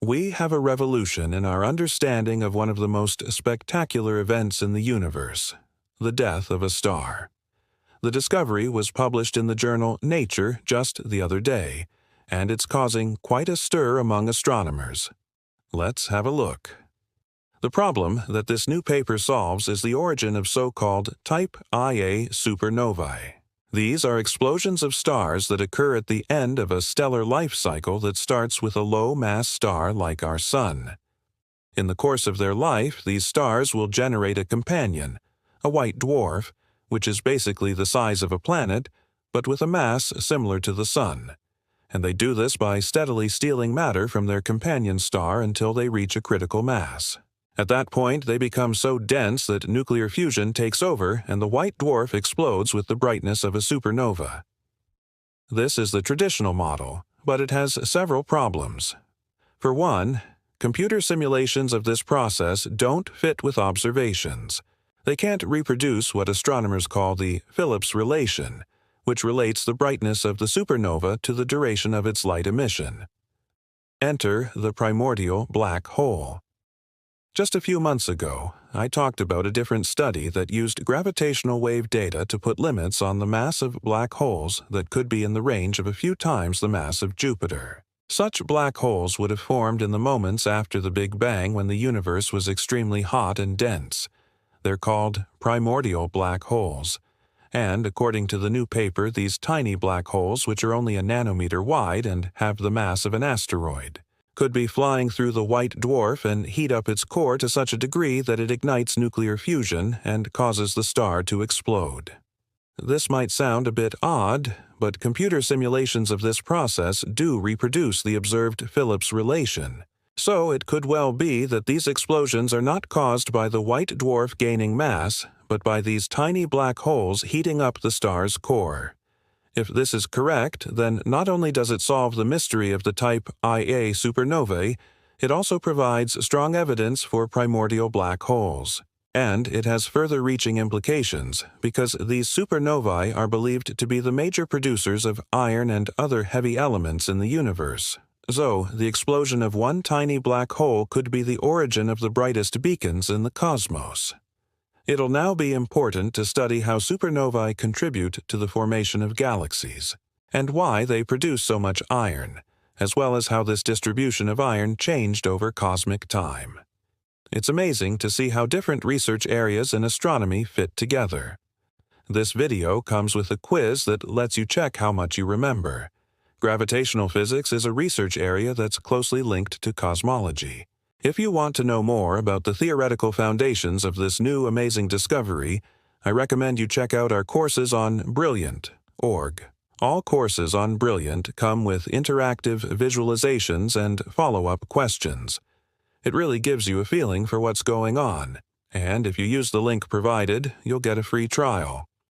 We have a revolution in our understanding of one of the most spectacular events in the universe, the death of a star. The discovery was published in the journal Nature just the other day, and it's causing quite a stir among astronomers. Let's have a look. The problem that this new paper solves is the origin of so-called Type Ia supernovae. These are explosions of stars that occur at the end of a stellar life cycle that starts with a low-mass star like our Sun. In the course of their life, these stars will generate a companion, a white dwarf, which is basically the size of a planet, but with a mass similar to the Sun. And they do this by steadily stealing matter from their companion star until they reach a critical mass. At that point, they become so dense that nuclear fusion takes over and the white dwarf explodes with the brightness of a supernova. This is the traditional model, but it has several problems. For one, computer simulations of this process don't fit with observations. They can't reproduce what astronomers call the Phillips relation, which relates the brightness of the supernova to the duration of its light emission. Enter the primordial black hole. Just a few months ago, I talked about a different study that used gravitational wave data to put limits on the mass of black holes that could be in the range of a few times the mass of Jupiter. Such black holes would have formed in the moments after the Big Bang when the universe was extremely hot and dense. They're called primordial black holes. And, according to the new paper, these tiny black holes, which are only a nanometer wide and have the mass of an asteroid, could be flying through the white dwarf and heat up its core to such a degree that it ignites nuclear fusion and causes the star to explode. This might sound a bit odd, but computer simulations of this process do reproduce the observed Phillips relation. So it could well be that these explosions are not caused by the white dwarf gaining mass, but by these tiny black holes heating up the star's core. If this is correct, then not only does it solve the mystery of the Type Ia supernovae, it also provides strong evidence for primordial black holes. And it has further-reaching implications, because these supernovae are believed to be the major producers of iron and other heavy elements in the universe. So, the explosion of one tiny black hole could be the origin of the brightest beacons in the cosmos. It'll now be important to study how supernovae contribute to the formation of galaxies, and why they produce so much iron, as well as how this distribution of iron changed over cosmic time. It's amazing to see how different research areas in astronomy fit together. This video comes with a quiz that lets you check how much you remember. Gravitational physics is a research area that's closely linked to cosmology. If you want to know more about the theoretical foundations of this new amazing discovery, I recommend you check out our courses on Brilliant.org. All courses on Brilliant come with interactive visualizations and follow-up questions. It really gives you a feeling for what's going on, and if you use the link provided, you'll get a free trial.